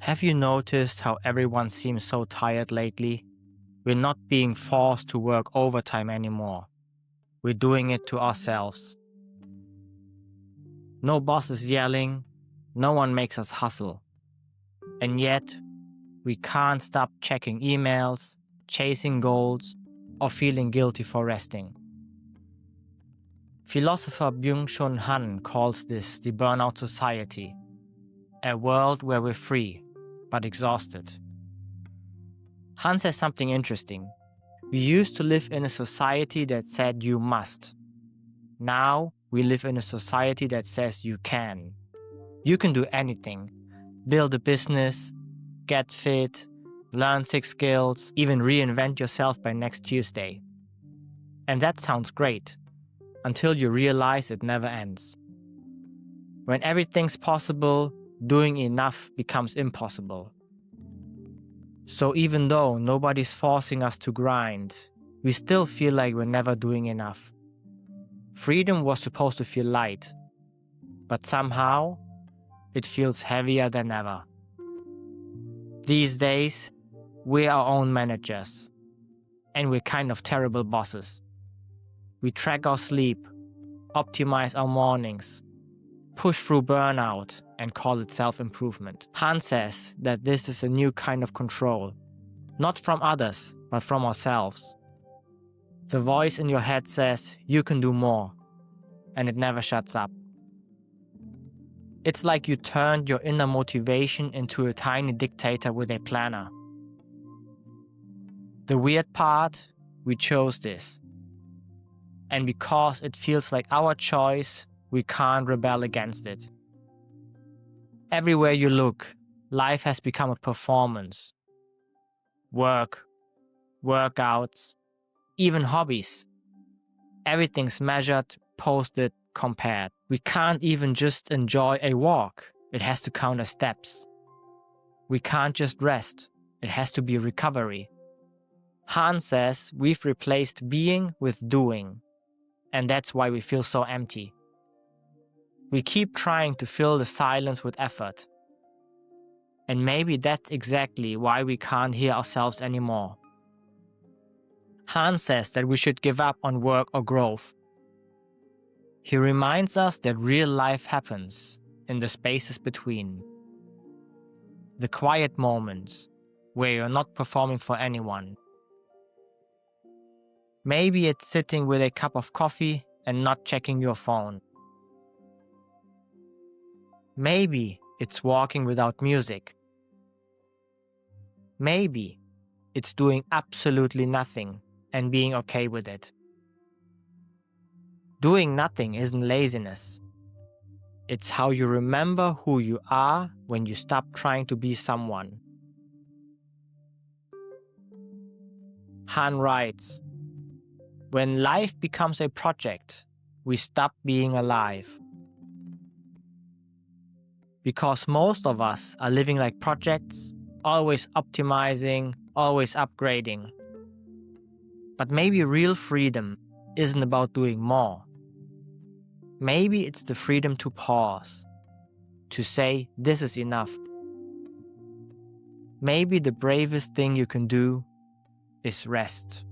Have you noticed how everyone seems so tired lately? We're not being forced to work overtime anymore. We're doing it to ourselves. No boss is yelling, no one makes us hustle. And yet, we can't stop checking emails, chasing goals, or feeling guilty for resting. Philosopher Byung-Chul Han calls this the Burnout Society, a world where we're free, but exhausted. Han says something interesting. We used to live in a society that said you must. Now we live in a society that says you can. You can do anything. Build a business, get fit, learn 6 skills, even reinvent yourself by next Tuesday. And that sounds great, until you realize it never ends. When everything's possible, doing enough becomes impossible. So even though nobody's forcing us to grind, we still feel like we're never doing enough. Freedom was supposed to feel light, but somehow it feels heavier than ever. These days, we're our own managers, and we're kind of terrible bosses. We track our sleep, optimize our mornings, push through burnout, and call it self-improvement. Han says that this is a new kind of control, not from others, but from ourselves. The voice in your head says you can do more, and it never shuts up. It's like you turned your inner motivation into a tiny dictator with a planner. The weird part, we chose this. And because it feels like our choice, we can't rebel against it. Everywhere you look, life has become a performance. Work, workouts, even hobbies. Everything's measured, posted, compared. We can't even just enjoy a walk. It has to count as steps. We can't just rest. It has to be recovery. Han says we've replaced being with doing, and that's why we feel so empty. We keep trying to fill the silence with effort. And maybe that's exactly why we can't hear ourselves anymore. Han says that we should give up on work or growth. He reminds us that real life happens in the spaces between. The quiet moments where you're not performing for anyone. Maybe it's sitting with a cup of coffee and not checking your phone. Maybe it's walking without music. Maybe it's doing absolutely nothing and being okay with it. Doing nothing isn't laziness. It's how you remember who you are when you stop trying to be someone. Han writes, "When life becomes a project, we stop being alive." Because most of us are living like projects, always optimizing, always upgrading. But maybe real freedom isn't about doing more. Maybe it's the freedom to pause, to say this is enough. Maybe the bravest thing you can do is rest.